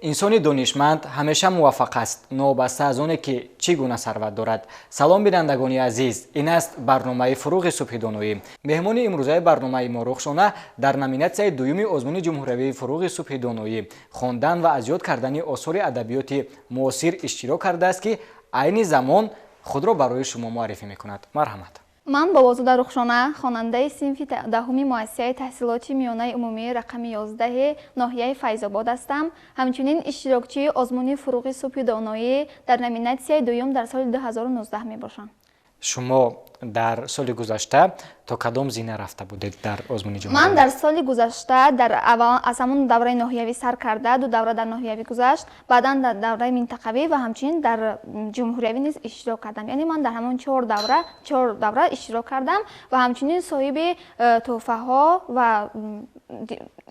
инсони донишманд ҳамеша муваффақ аст, новбаста аз оне ки чӣ гуна сарват дорад. Салом бинандагони азиз, ин аст барномаи Фуруғи Субҳи Доноӣ. Меҳмони имрӯзаи барномаи мо Рухшона дар номинатсияи дуюми Озмуни Ҷумҳуриявии Фуруғи Субҳи Доноӣ хондан ва аз ёд кардани осори адабиёти муосир иштирок кардааст, ки айни замон худро барои шумо муаррифӣ мекунад. Марҳамат. Ман Бобозода Рухшона, хонандаи синфи даҳуми муассисаи таҳсилоти миёнаи умумии рақами 11 ноҳияи Файзобод ҳастам. Ҳамчунин иштирокчии Озмуни Фуруғи Субҳи Доноӣ дар номинатсияи дуюм дар соли 2019 мебошам. Шумо дар соли гузашта то кадом зина рафта будед дар Озмуни Ҷумҳуриявӣ? Ман дар соли гузашта аз ҳамун давраи ноҳиявӣ сар карда, ду давра дар ноҳиявӣ гузашт, баъдан дар давраи минтақавӣ ва ҳамчунин дар ҷумҳуриявӣ низ иштирок кардам. Яъне ман дар ҳамон чор давра иштирок кардам ва ҳамчунин соҳиби тӯҳфаҳо ва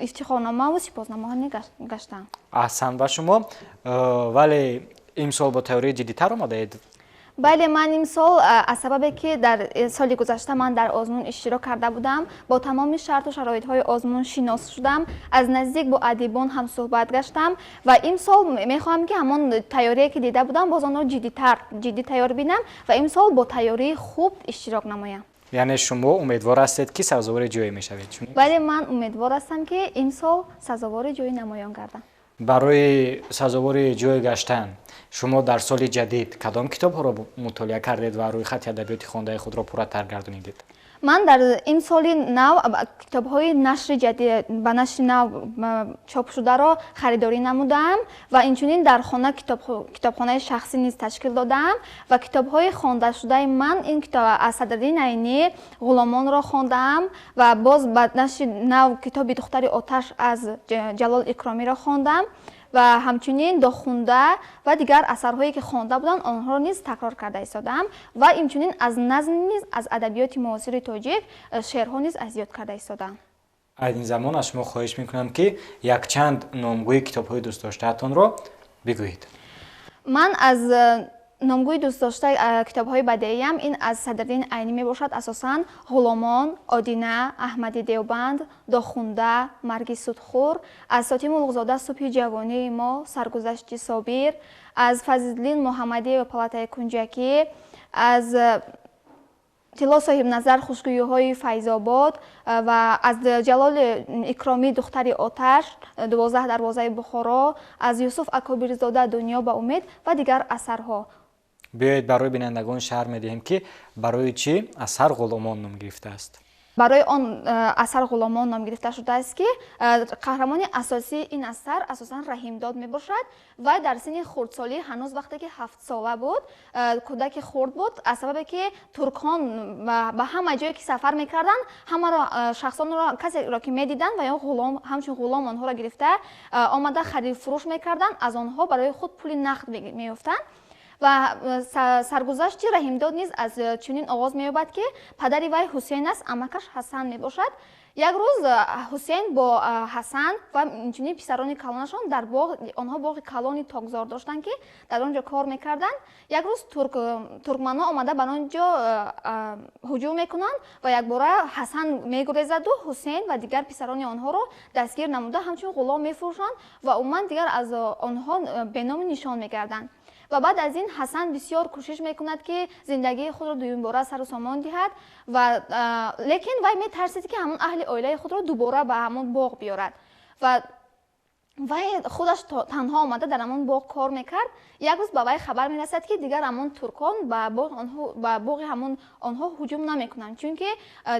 ифтихорнома ва сипосномаҳо гаштам. аҳсан ба шумо. Вале имсол бо тайёрии ҷиддитар омадаед? Бале, ман имсол аз сабабе ки дар соли гузашта ман дар озмун иштирок карда будам, бо тамоми шарту шароитҳои озмун шинос шудам, аз наздик бо адибон ҳам суҳбат гаштам ва имсол мехоҳам ки ҳамон тайёрие ки дида будам боз онро ҷиддӣ тайёр бинам ва имсол бо тайёрии хуб иштирок намоям. Яъне шумо умедвор ҳастед ки сазовори ҷое мешавед? Бале, ман умедвор ҳастам ки имсол сазовори ҷои намоён гардам. барои сазовори ҷое гаштан шумо дар соли ҷадид кадом китобҳоро мутолиа кардед ва рӯйхати адабиёти хондаи худро пурратар гардонидед? Ман дар ин соли нав китобҳои нашри ҷадид ба нашри нав чопшударо харидорӣ намудам ва инчунин дар хона китобхонаи шахсӣ низ ташкил додам ва китобҳои хондашудаи ман ин китоб аз Садриддин Айнӣ Ғуломонро хондаам ва боз ба нашри нав китоби Духтари оташ аз Ҷалол Икромиро хондам ва ҳамчунин Дохунда ва дигар асарҳое ки хонда буданд онҳоро низ такрор карда истодам ва инчунин аз назм низ аз адабиёти муосири тоҷик шеърҳо низ аз ёд карда истодам. айни замон аз шумо хоҳиш мекунам ки якчанд номгӯи китобҳои дӯстдоштаатонро бигӯед. Ман аз номгӯи дӯстдошта китобҳои бадеиям ин аз Садриддин Айнӣ мебошад. Асосан Ғуломон, Одина, Аҳмади Девбанд, Дохунда, Марги Судхӯр, аз Сотим Улуғзода Субҳи ҷавонии мо, Саргузашти Собир, аз Фазлиддин Муҳаммадиева Палатаи Кунҷакӣ, аз Тилло Соҳибназар Хушгӯйиҳои Файзобод ва аз Ҷалоли Икромӣ Духтари оташ 12 дарвозаи Бухоро, аз Юсуф Акобирзода Дунё ба умед ва дигар асарҳо. биёед барои бинандагон шаҳр медиҳем ки барои чӣ асар Ғуломон ном гирифтааст? Барои он асар Ғуломон ном гирифта шудааст ки қаҳрамони асосии ин асар асосан Раҳимдод мебошад. Вай дар синни хурдсолӣ ҳанӯз вақте ки 7 сола буд, кӯдаки хурд буд, аз сабабе ки туркҳон ба ҳама ҷое ки сафар мекарданд, ҳамаро шахсонро касеро ки медиданд ва ё ҳамчун ғулом онҳоро гирифта омада харидфурӯш мекарданд, аз онҳо барои худ пули нақд меёфтанд. ва саргузашти Раҳимдод низ аз чунин оғоз меёбад ки падари вай Ҳусейн аст, амакаш Ҳасан мебошад. Як рӯз Ҳусейн бо Ҳасан ва инчунин писарони калонашон дар боғ, онҳо боғи калони тогзор доштанд ки дар он ҷо кор мекарданд. Як рӯз туркманҳо омада бар он ҷо ҳуҷум мекунанд ва якбора Ҳасан мегурезаду Ҳусейн ва дигар писарони онҳоро дастгир намуда ҳамчун ғулом мефурӯшанд ва умуман дигар аз онҳо беноми нишон мегарданд. ва баъд аз ин Ҳасан бисёр кӯшиш мекунад ки зиндагии худро дуюмбора сару сомон диҳад ва лекин вай метарсид ки ҳамон аҳли оилаи худро дубора ба ҳамон боғ биёрад ва вай худаш танҳо омада дар ҳамон боғ кор мекард. Як рӯз ба вай хабар мерасад ки дигар ҳамон туркон ба боғи ҳамон онҳо ҳуҷум намекунанд, чунки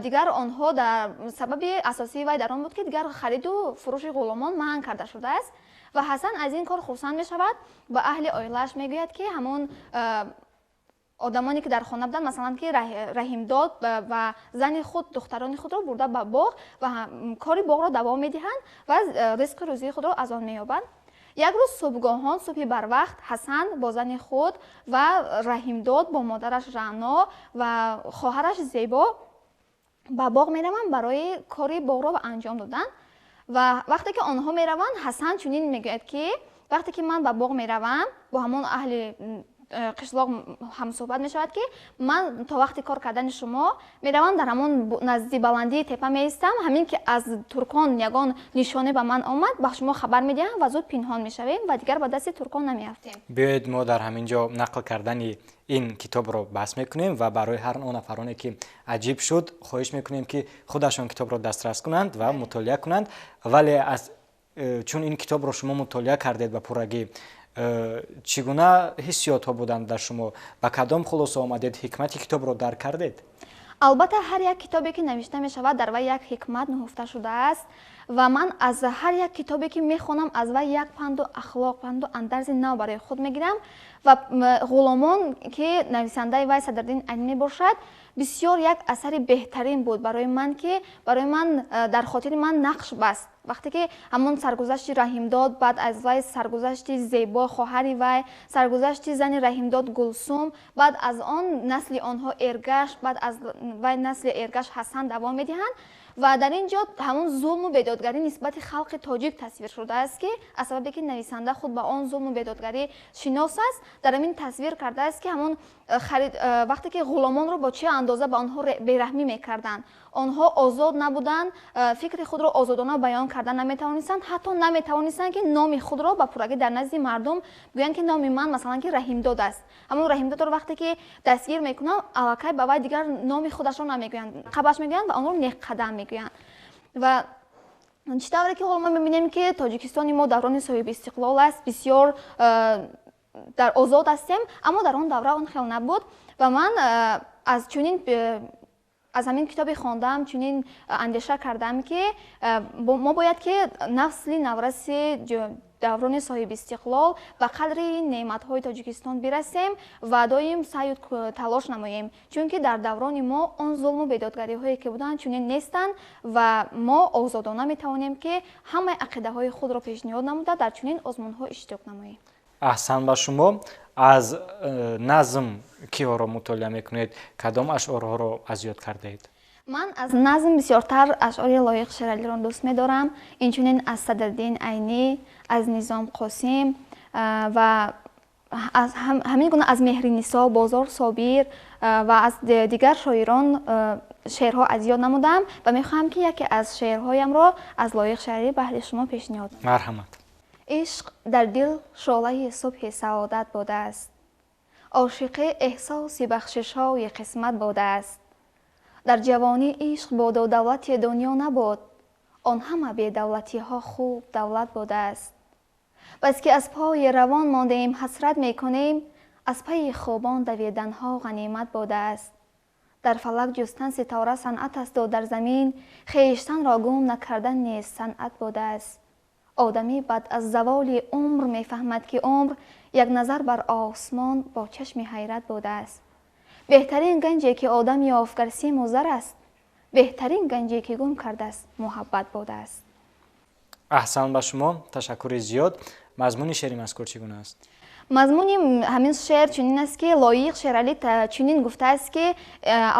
дигар онҳо дар сабаби асосии вай дар он буд ки дигар хариду фурӯши ғуломон маҳн карда шудааст. ва Ҳасан аз ин кор хурсанд мешавад, ба аҳли оилааш мегӯяд ки ҳамон одамоне ки дар хона буданд, масалан ки Раҳимдод ва зани худ духтарони худро бурда ба боғ ва кори боғро давом медиҳанд ва ризқи рӯзии худро аз он меёбанд. Як рӯз субҳгоҳон субҳи барвақт Ҳасан бо зани худ ва Раҳимдод бо модараш Раъно ва хоҳараш Зебо ба боғ мераванд барои кори боғро анҷом додан. ва вақте ки онҳо мераванд, Ҳасан чунин мегӯяд ки вақте ки ман ба боғ меравам бо ҳамон аҳли қишлоқ ҳамсӯҳбат мешавад ки ман то вақти кор кардани шумо меравам дар ҳамон назди баландии тепа меистам, ҳамин ки аз туркон ягон нишоне ба ман омад ба шумо хабар медиҳам ва зуд пинҳон мешавем ва дигар ба дасти туркон намеафтем. биёед мо дар ҳамин ҷо нақл кардани ин китобро баҳс мекунем ва барои ҳар он нафароне ки аҷиб шуд хоҳиш мекунем ки худашон китобро дастрас кунанд ва мутолиа кунанд. Вале чун ин китобро шумо мутолиа кардед ба пуррагӣ, чӣ гуна ҳиссиётҳо буданд дар шумо? Ба кадом хулоса омадед ҳикмати китобро дарк кардед? албатта ҳар як китобе ки навишта мешавад дар вай як ҳикмат нуҳуфта шудааст ва ман аз ҳар як китобе ки мехонам аз вай як панду ахлоқ, панду андарзи нав барои худ мегирам ва ғуломон ки нависандаи вай Садриддин Айни мебошад бисёр як асари беҳтарин буд барои ман, ки барои ман дар хотири ман нақш баст. вақте ки ҳамон саргузашти Раҳимдод, баъд аз вай саргузашти Зебо хоҳари вай, саргузашти зани Раҳимдод Гулсум, баъд аз он насли онҳо Эргаш, баъд аз вай насли Эргаш Ҳасан давом медиҳанд ва дар ин ҷо ҳамон зулму бедодгарӣ нисбати халқи тоҷик тасвир шудааст ки аз сабабе ки нависанда худ ба он зулму бедодгарӣ шинос аст, дар ҳамин тасвир кардааст ки ҳамон вақте ки ғуломонро бо чӣ андоза ба онҳо бераҳмӣ мекарданд. онҳо озод набуданд, фикри худро озодона баён карда наметавонистанд, ҳатто наметавонистанд ки номи худро ба пуррагӣ дар назди мардум гӯянд ки номи ман масалан ки Раҳимдод аст. ҳамон Раҳимдодро вақте ки дастгир мекунанд, аллакай ба вай дигар номи худашро намегӯянд, қабаш мегӯянд ва онро неққадам мегӯянд. ва чӣ тавре ки ҳоло мо мебинем ки Тоҷикистони мо даврони соҳиби истиқлол аст, бисёр дар озод ҳастем, аммо дар он давра он хел набуд ва ман аз ҳамин китобе хондам, чунин андеша кардам ки мо бояд ки насли навраси даврони соҳиби истиқлол ба қадри неъматҳои Тоҷикистон бирасем ва доим саъю талош намоем, чунки дар даврони мо он зулму бедодгариҳое ки буданд чунин нестанд ва мо озодона метавонем ки ҳамаи ақидаҳои худро пешниҳод намуда дар чунин озмунҳо иштирок намоем. аҳсан ба шумо. аз назм киҳоро мутолиа мекунед? кадом ашъорҳоро аз ёд кардаед? ман аз назм бисёртар ашъори Лоиқ Шералиро дӯст медорам, инчунин аз Садриддин Айни, аз Низом Қосим ва аз ҳамин гуна аз Меҳринисо, Бозор Собир ва аз дигар шоирон шеърҳо аз ёд намудам ва мехоҳам ки яке аз шеърҳоямро аз Лоиқ Шералӣ баҳри шумо пешниҳод. марҳамат. ишқ дар дил шӯлаи субҳи саодат будааст, ошиқӣ эҳсоси бахшишҳои қисмат будааст. дар ҷавонӣ ишқ боду давлати дунё набуд, он ҳама бедавлатиҳо хуб давлат будааст. бас ки аз пои равон мондаем ҳасрат мекунем, аз пайи хубон давиданҳо ғанимат будааст. дар фалак ҷустан ситора санъат асту дар замин хиштанро гум накардан низ санъат будааст. одамӣ баъд аз заволи умр мефаҳмад ки умр як назар бар осмон бо чашми ҳайрат будааст. беҳтарин ганҷе ки одам ёфт гар симу зар аст, беҳтарин ганҷе ки гум кардааст муҳаббат будааст. аҳсан ба шумо, ташаккури зиёд. мазмуни шеъри мазкур чӣ гуна аст? мазмуни ҳамин шеър чунин аст ки Лоиқ Шералӣ чунин гуфтааст ки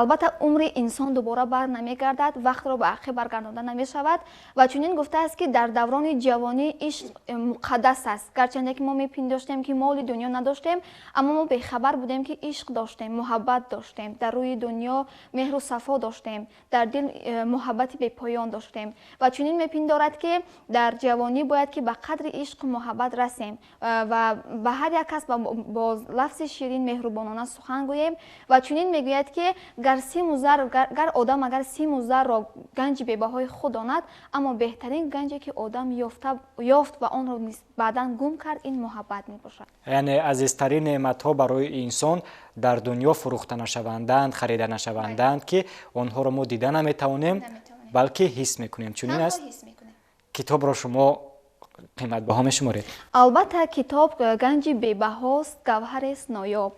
албатта умри инсон дубора бар намегардад, вақтро ба ақиб баргардонда намешавад ва чунин гуфтааст ки дар даврони ҷавонӣ ишқ муқаддас аст. гарчанде ки мо мепиндоштем ки моли дунё надоштем, аммо мо бехабар будем ки ишқ доштем, муҳаббат доштем, дар рӯи дунё меҳру сафо доштем, дар дил муҳаббати бепоён доштем ва чунин мепиндорад ки дар ҷавонӣ бояд ки ба қадри ишқу муҳаббат расем ва ба ҳар як кас бо лафзи ширин меҳрубонона сухан гӯем ва чунин мегӯяд ки гар одам агар симу зарро ганҷи бебаҳои худ донад, аммо беҳтарин ганҷе ки одам ёфт ва онро баъдан гум кард, ин муҳаббат мебошад. яъне азизтарин неъматҳо барои инсон дар дунё фурӯхта нашаванданд, харида нашаванданд ки онҳоро мо дида наметавонем, балки ҳис мекунем. чунин аст? китобро шумо қиматбаҳо мешуморед? албатта китоб ганҷи бебаҳост, гавҳарест ноёб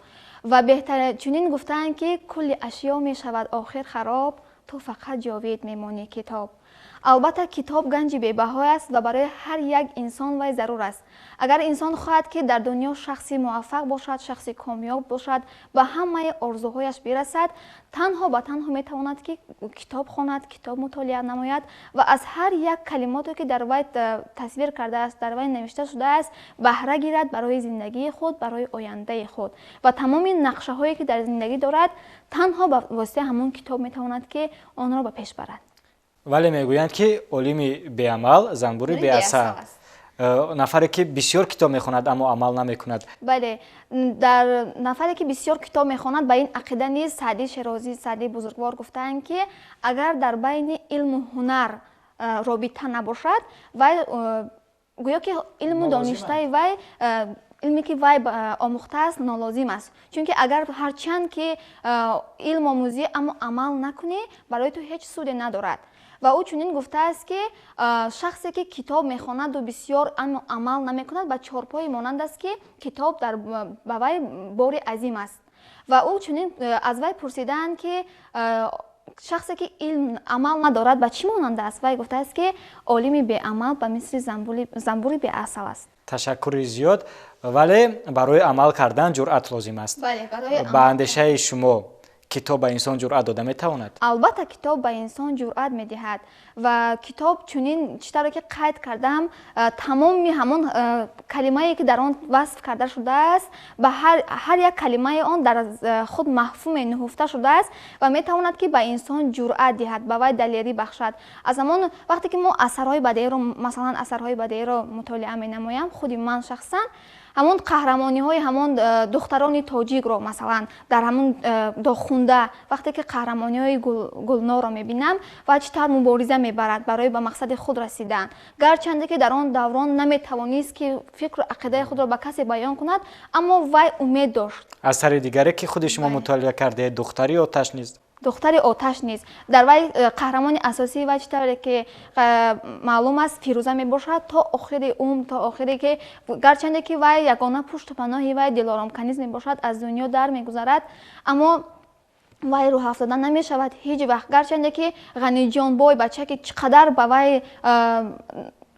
ва беҳтар чунин гуфтаанд ки кулли ашё мешавад охир хароб, ту фақат ҷовид мемонӣ китоб. албатта китоб ганҷи бебаҳо аст ва барои ҳар як инсон вай зарур аст. агар инсон хоҳад ки дар дунё шахси муваффақ бошад, шахси комёб бошад, ба ҳамаи орзуҳояш бирасад, танҳо ба танҳо метавонад ки китоб хонад, китоб мутолиа намояд ва аз ҳар як калимоте ки дар вай тасвир кардааст, дар вай навишта шудааст, баҳра гирад барои зиндагии худ, барои ояндаи худ ва тамоми нақшаҳое ки дар зиндагӣ дорад, танҳо ба воситаи ҳамон китоб метавонад ки онро ба пеш барад. вале мегӯянд ки олими беамал занбури беасар аст. нафаре ки бисёр китоб мехонад аммо амал намекунад. бале, дар нафаре ки бисёр китоб мехонад ба ин ақида низ Саъди Широзӣ, Саъди бузургвор гуфтаанд ки агар дар байни илму ҳунар робита набошад, вай гӯё ки илму доништаи вай илме ки вай омӯхтааст нолозим аст. Чунки агар ҳарчанд ки илм омӯзӣ аммо амал накунӣ, барои ту ҳеҷ суде надорад. ва ӯ чунин гуфтааст ки шахсе ки китоб мехонаду бисёр аммо амал намекунад, ба чорпои монанд аст ки китоб ба вай бори азим аст. ва ӯ чунин аз вай пурсидаанд ки шахсе ки илм амал надорад ба чӣ монанда аст? Вай гуфтааст ки олими беамал ба мисли занбури беасал аст. ташаккури зиёд, вале барои амал кардан ҷуръат лозим аст. ба андешаи шумо китоб ба инсон ҷуръат дода метавонад? албатта китоб ба инсон ҷуръат медиҳад ва китоб чунин читаро ки қайд кардам, тамоми ҳамон калимае ки дар он васф карда шудааст, ба ҳар як калимаи он дар худ мафҳуме нуҳуфта шудааст ва метавонад ки ба инсон ҷуръат диҳад, ба вай далерӣ бахшад. аз ҳамон вақте ки мо асарҳои бадеиро, масалан асарҳои бадеиро мутолиа менамоям, худи ман шахсан ҳамон қаҳрамониҳои ҳамон духтарони тоҷикро масалан дар ҳамон дохунда вақте ки қаҳрамониҳои гулноро мебинам ва чӣ тавр мубориза мебарад барои ба мақсади худ расидан, гарчанде ки дар он даврон наметавонист ки фикру ақидаи худро ба касе баён кунад, аммо вай умед дошт. асари дигаре ки худи шумо мутолиа кардед, духтари оташ низ? духтари оташ низ дар вай қаҳрамони асосии вай чӣ тавре ки маълум аст фирӯза мебошад то охири умр, то охире ки гарчанде ки вай ягона пушту паноҳи вай дилоромканиз мебошад, аз дунё дар мегузарад, аммо вай рӯҳ афзода намешавад ҳеҷ вақт, гарчанде ки ғаниҷонбой бача ки чӣ қадар ба вай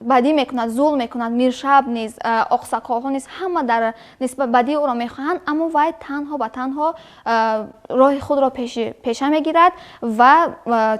бадӣ мекунад, зулм мекунад, миршаб низ, оқсақолҳо низ ҳама дар нисбат бадии ӯро мехоҳанд, аммо вай танҳо ба танҳо роҳи худро пеша мегирад ва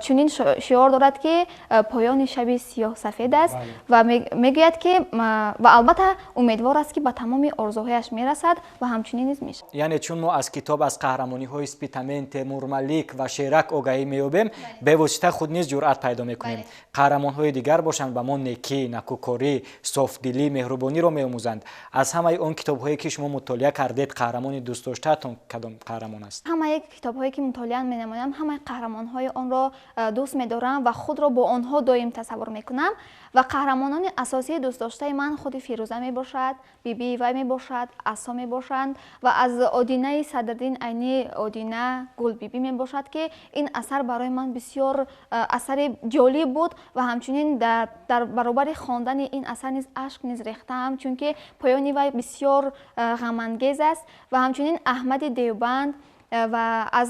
чунин шиор дорад ки поёни шаби сиёҳсафед аст ва мегӯяд ки ва албатта умедвор аст ки ба тамоми орзуҳояш мерасад ва ҳамчунин низ мешавад. яъне чун мо аз китоб аз қаҳрамониҳои Спитамен, Темур Малик ва Шерак огаҳӣ меёбем, бевосита худ низ ҷуръат пайдо мекунем. қаҳрамонҳои дигар бошанд ба мо некӣ, накӯкорӣ, софдилӣ, меҳрубониро меомӯзанд. аз ҳамаи он китобҳое ки шумо мутолиа кардед, қаҳрамони дӯстдоштаатон кадом қаҳрамон аст? ҳамаи китобҳое ки мутолиа менамоям, ҳамаи қаҳрамонҳои онро дӯст медорам ва худро бо онҳо доим тасаввур мекунам ва қаҳрамонони асосии дӯстдоштаи ман худи Фирӯза мебошад, бибии вай мебошад, Асо мебошанд ва аз Одинаи Садриддин Айни Одина Гулбибӣ мебошад ки ин асар барои ман бисёр асари ҷолиб буд ва ҳамчунин дар баробари хондани ин асар низ ашк низ рехтаам, чунки поёни вай бисёр ғамангез аст ва ҳамчунин Аҳмади Девбанд ва аз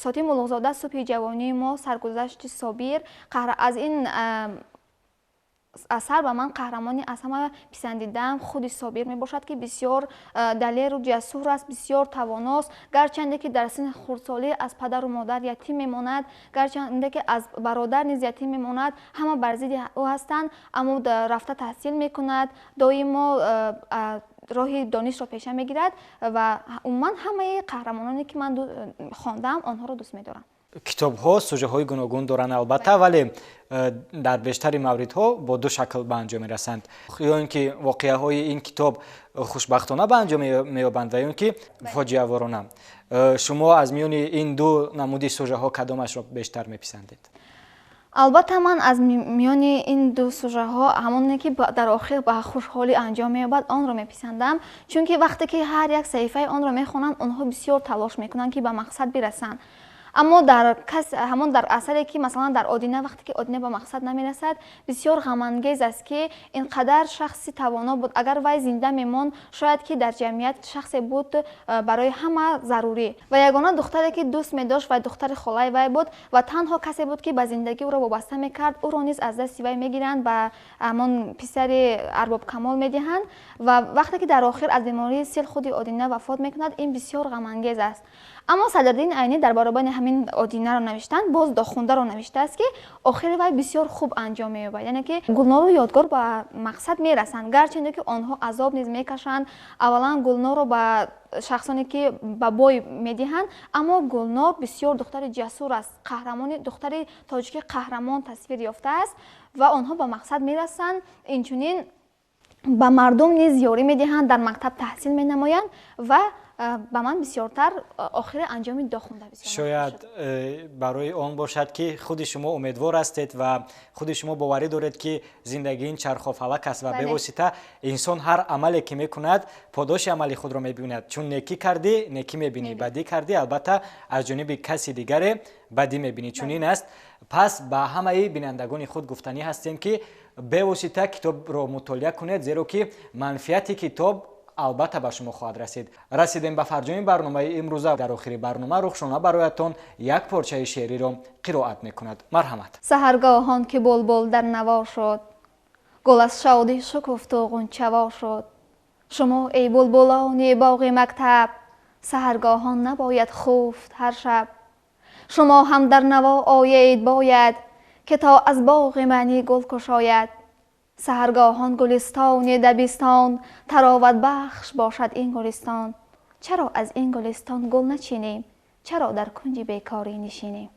Сотим Улуғзода Субҳи ҷавонии мо, Саргузашти Собир, аз ин асар ба ман қаҳрамони аз ҳама писандидаам худи Собир мебошад ки бисёр далеру ҷасур аст, бисёр тавоност, гарчанде ки дар синни хурдсолӣ аз падару модар ятим мемонад, гарчанде ки аз бародар низ ятим мемонад, ҳама бар зидди ӯ ҳастанд, аммо рафта таҳсил мекунад, доимо роҳи донишро пеша мегирад ва умуман ҳамаи қаҳрамононе ки ман хондаам онҳоро дӯст медорам. китобҳо сӯжаҳои гуногун доранд албатта, вале дар бештари мавридҳо бо ду шакл ба анҷом мерасанд. ё ин ки воқеаҳои ин китоб хушбахтона ба анҷом меёбанд ва ё ин ки фоҷиаворона. шумо аз миёни ин ду намуди сӯжаҳо кадомашро бештар меписандед? албатта ман аз миёни ин ду сӯжаҳо ҳамоне ки дар охир ба хушҳолӣ анҷом меёбад онро меписандам, чунки вақте ки ҳар як саҳифаи онро мехонанд, онҳо бисёр талош мекунанд ки ба мақсад бирасанд. аммо ҳамон дар асаре ки масалан дар одина вақте ки одина ба мақсад намерасад бисёр ғамангез аст ки ин қадар шахси тавоно буд, агар вай зинда мемонд шояд ки дар ҷамъият шахсе буд барои ҳама зарурӣ ва ягона духтаре ки дӯст медошт вай духтари холаи вай буд ва танҳо касе буд ки ба зиндагӣ ӯро вобаста мекард. Ӯро низ аз дасти вай мегиранд ба ҳамон писари арбобкамол медиҳанд ва вақте ки дар охир аз бемории сил худи одина вафот мекунад, ин бисёр ғамангез аст. аммо Садриддин Айнӣ дар баробари ҳамин одинаро навиштанд боз дохундаро навиштааст ки охири вай бисёр хуб анҷом меёбад, яъне ки Гулнору ёдгор ба мақсад мерасанд, гарчанде ки онҳо азоб низ мекашанд. Аввалан Гулнорро ба шахсоне ки ба бой медиҳанд, аммо Гулнор бисёр духтари ҷасур аст, қаҳрамони духтари тоҷики қаҳрамон тасвир ёфтааст ва онҳо ба мақсад мерасанд. Инчунин ба мардум низ ёрӣ медиҳанд, дар мактаб таҳсил менамоянд ва ба ман бисёртар охири анҷоми дохунда бисёр шояд барои он бошад ки худи шумо умедвор ҳастед ва худи шумо боварӣ доред ки зиндагӣ ин чархофалак аст ва бевосита инсон ҳар амале ки мекунад подоши амали худро мебинад. Чун некӣ кардӣ некӣ мебинӣ, бадӣ кардӣ албатта аз ҷониби каси дигаре бадӣ мебинӣ. Чунин аст. Пас ба ҳамаи бинандагони худ гуфтанӣ ҳастем ки бевосита китобро мутолиа кунед, зеро ки манфиати китоб албатта ба шумо хоҳад расид. Расидем ба фарҷоми барномаи имрӯза. Дар охири барнома Рухшона бароятон як порчаи шеъриро қироат мекунад. Марҳамат. Саҳаргоҳон ки булбул дар наво шуд, гул аз шодӣ шукуфту ғунчаво шуд. Шумо эй булбулони боғи мактаб, саҳаргоҳон набояд хуфт ҳар шаб. шумо ҳам дар наво оед бояд, ки то аз боғи маънӣ гул кушояд. саҳаргоҳон гулистони дабистон, тароватбахш бошад ин гулистон. чаро аз ин гулистон гул начинем, чаро дар кунҷи бекорӣ нишинем.